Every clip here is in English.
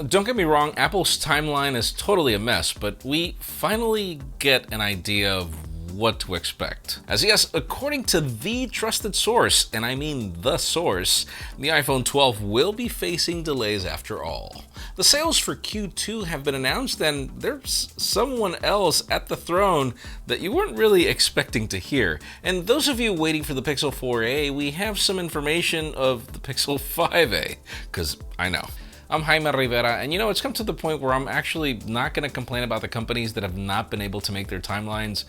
Don't get me wrong, Apple's timeline is totally a mess, but we finally get an idea of what to expect. As yes, according to the trusted source, and I mean the source, the iPhone 12 will be facing delays after all. The sales for Q2 have been announced, and there's someone else at the throne that you weren't really expecting to hear. And those of you waiting for the Pixel 4a, we have some information of the Pixel 5a, because I know. I'm Jaime Rivera, and it's come to the point where I'm actually not going to complain about the companies that have not been able to make their timelines.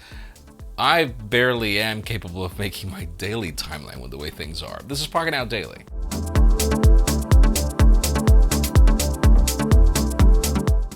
I barely am capable of making my daily timeline with the way things are. This is Pocketnow Daily.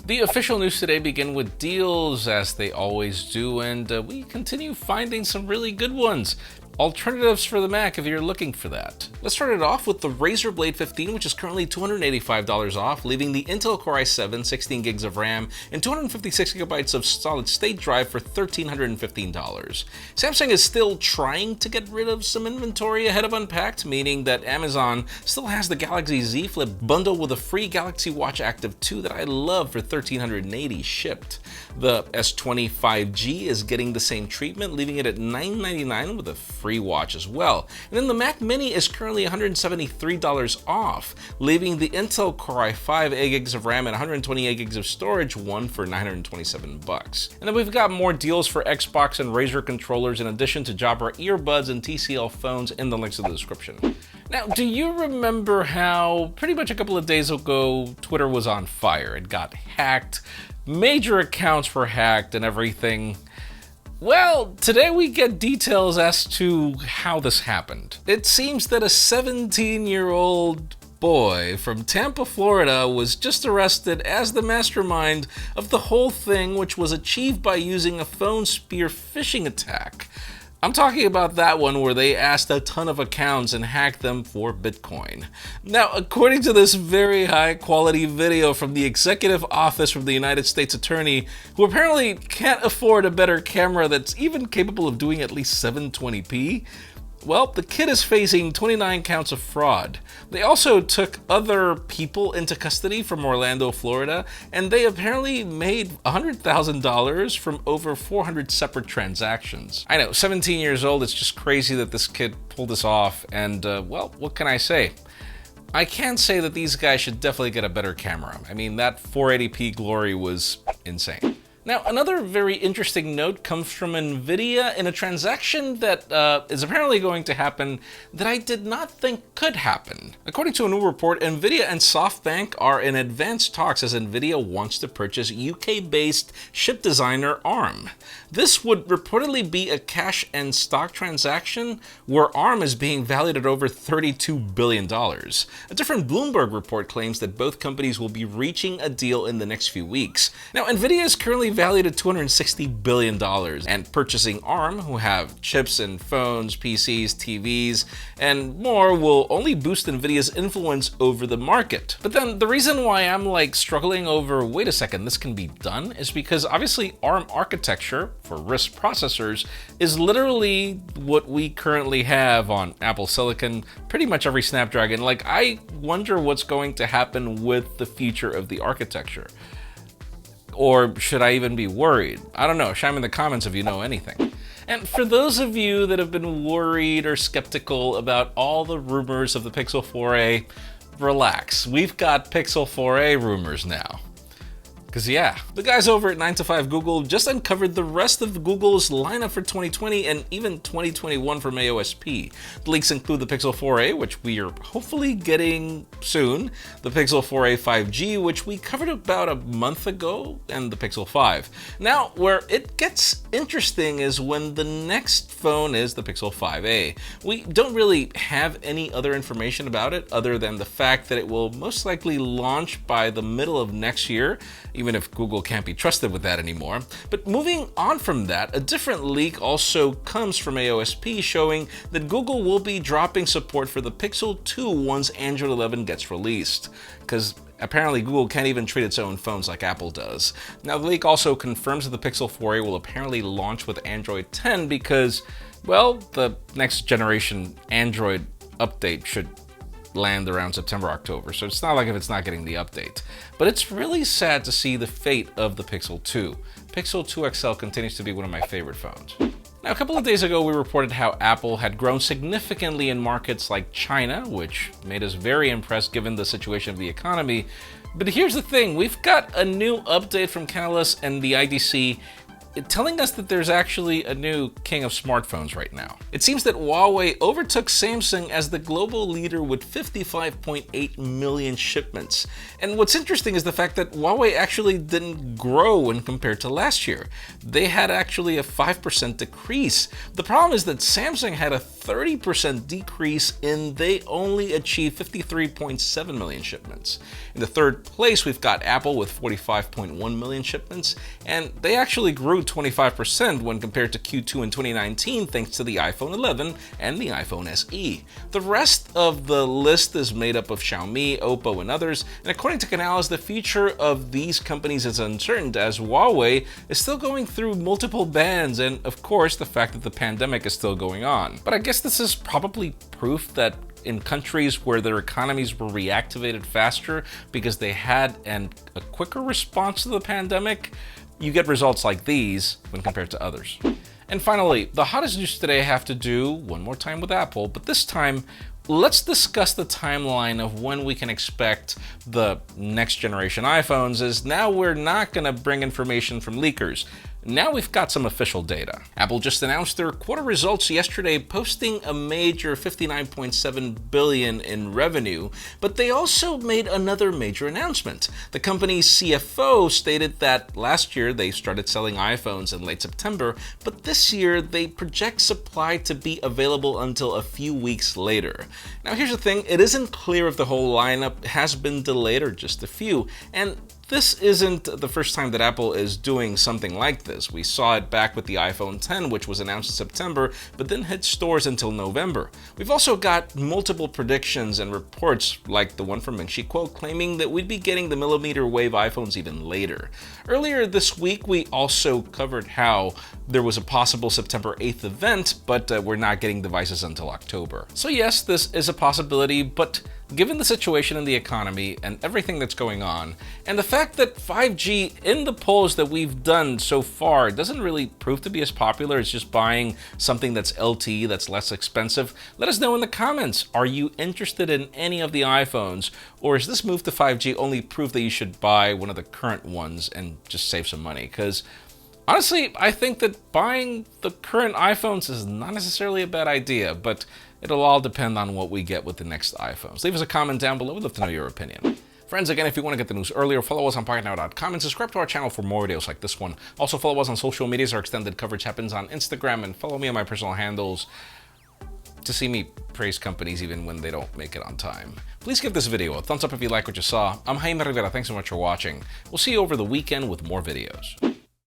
The official news today begin with deals, as they always do, and we continue finding some really good ones. Alternatives for the Mac if you're looking for that. Let's start it off with the Razer Blade 15, which is currently $285 off, leaving the Intel Core i7, 16 gigs of RAM, and 256 gigabytes of solid-state drive for $1,315. Samsung is still trying to get rid of some inventory ahead of Unpacked, meaning that Amazon still has the Galaxy Z Flip bundle with a free Galaxy Watch Active 2 that I love for $1,380 shipped. The S20 5G is getting the same treatment, leaving it at $999 with a free watch as well. And then the Mac Mini is currently $173 off, leaving the Intel Core i5, 8 gigs of RAM, and 128 gigs of storage, one for $927. And then we've got more deals for Xbox and Razer controllers, in addition to Jabra earbuds and TCL phones in the links in the description. Now, do you remember how pretty much a couple of days ago, Twitter was on fire? It got hacked, major accounts were hacked and everything. Well, today we get details as to how this happened. It seems that a 17-year-old boy from Tampa, Florida was just arrested as the mastermind of the whole thing, which was achieved by using a phone spear phishing attack. I'm talking about that one where they asked a ton of accounts and hacked them for Bitcoin. Now, according to this very high quality video from the executive office from the United States Attorney, who apparently can't afford a better camera that's even capable of doing at least 720p, well, the kid is facing 29 counts of fraud. They also took other people into custody from Orlando, Florida, and they apparently made $100,000 from over 400 separate transactions. I know, 17 years old, it's just crazy that this kid pulled this off, and well, what can I say? I can say that these guys should definitely get a better camera. I mean, that 480p glory was insane. Now, another very interesting note comes from Nvidia in a transaction that is apparently going to happen that I did not think could happen. According to a new report, Nvidia and SoftBank are in advanced talks as Nvidia wants to purchase UK-based chip designer ARM. This would reportedly be a cash and stock transaction where ARM is being valued at over $32 billion. A different Bloomberg report claims that both companies will be reaching a deal in the next few weeks. Now, Nvidia is currently valued at $260 billion, and purchasing ARM, who have chips in phones, PCs, TVs, and more, will only boost Nvidia's influence over the market. But then the reason why I'm struggling over, wait a second, this can be done, is because obviously ARM architecture for RISC processors is literally what we currently have on Apple Silicon, pretty much every Snapdragon. I wonder what's going to happen with the future of the architecture. Or should I even be worried? I don't know. Chime in the comments if you know anything. And for those of you that have been worried or skeptical about all the rumors of the Pixel 4a, relax. We've got Pixel 4a rumors now. Because yeah, the guys over at 9to5 Google just uncovered the rest of Google's lineup for 2020 and even 2021 from AOSP. The leaks include the Pixel 4a, which we are hopefully getting soon, the Pixel 4a 5G, which we covered about a month ago, and the Pixel 5. Now, where it gets interesting is when the next phone is the Pixel 5a. We don't really have any other information about it other than the fact that it will most likely launch by the middle of next year, even if Google can't be trusted with that anymore. But moving on from that, a different leak also comes from AOSP showing that Google will be dropping support for the Pixel 2 once Android 11 gets released, because apparently Google can't even treat its own phones like Apple does. Now, the leak also confirms that the Pixel 4a will apparently launch with Android 10 because, well, the next generation Android update should land around September, October, so it's not like if it's not getting the update. But it's really sad to see the fate of the Pixel 2. Pixel 2 XL continues to be one of my favorite phones. Now, a couple of days ago, we reported how Apple had grown significantly in markets like China, which made us very impressed given the situation of the economy. But here's the thing, we've got a new update from Canalys and the IDC telling us that there's actually a new king of smartphones right now. It seems that Huawei overtook Samsung as the global leader with 55.8 million shipments. And what's interesting is the fact that Huawei actually didn't grow when compared to last year. They had actually a 5% decrease. The problem is that Samsung had a 30% decrease and they only achieved 53.7 million shipments. In the third place, we've got Apple with 45.1 million shipments, and they actually grew 25% when compared to Q2 in 2019 thanks to the iPhone 11 and the iPhone SE. The rest of the list is made up of Xiaomi, Oppo, and others, and according to Canalys, the future of these companies is uncertain as Huawei is still going through multiple bans and, of course, the fact that the pandemic is still going on. But I guess this is probably proof that in countries where their economies were reactivated faster because they had a quicker response to the pandemic, you get results like these when compared to others. And finally, the hottest news today have to do one more time with Apple, but this time, let's discuss the timeline of when we can expect the next generation iPhones, as now we're not gonna bring information from leakers. Now we've got some official data. Apple just announced their quarter results yesterday, posting a major $59.7 billion in revenue, but they also made another major announcement. The company's CFO stated that last year they started selling iPhones in late September, but this year they project supply to be available until a few weeks later. Now here's the thing, it isn't clear if the whole lineup has been delayed or just a few, and this isn't the first time that Apple is doing something like this. We saw it back with the iPhone X, which was announced in September, but then hit stores until November. We've also got multiple predictions and reports, like the one from Ming-Chi Kuo, claiming that we'd be getting the millimeter wave iPhones even later. Earlier this week, we also covered how there was a possible September 8th event, but we're not getting devices until October. So yes, this is a possibility, but given the situation in the economy and everything that's going on, and the fact that 5G in the polls that we've done so far doesn't really prove to be as popular as just buying something that's LTE that's less expensive, let us know in the comments. Are you interested in any of the iPhones, or is this move to 5G only proof that you should buy one of the current ones and just save some money? Because honestly, I think that buying the current iPhones is not necessarily a bad idea, but it'll all depend on what we get with the next iPhones. Leave us a comment down below. We'd love to know your opinion. Friends, again, if you want to get the news earlier, follow us on Pocketnow.com and subscribe to our channel for more videos like this one. Also, follow us on social medias. Our extended coverage happens on Instagram, and follow me on my personal handles to see me praise companies even when they don't make it on time. Please give this video a thumbs up if you like what you saw. I'm Jaime Rivera. Thanks so much for watching. We'll see you over the weekend with more videos.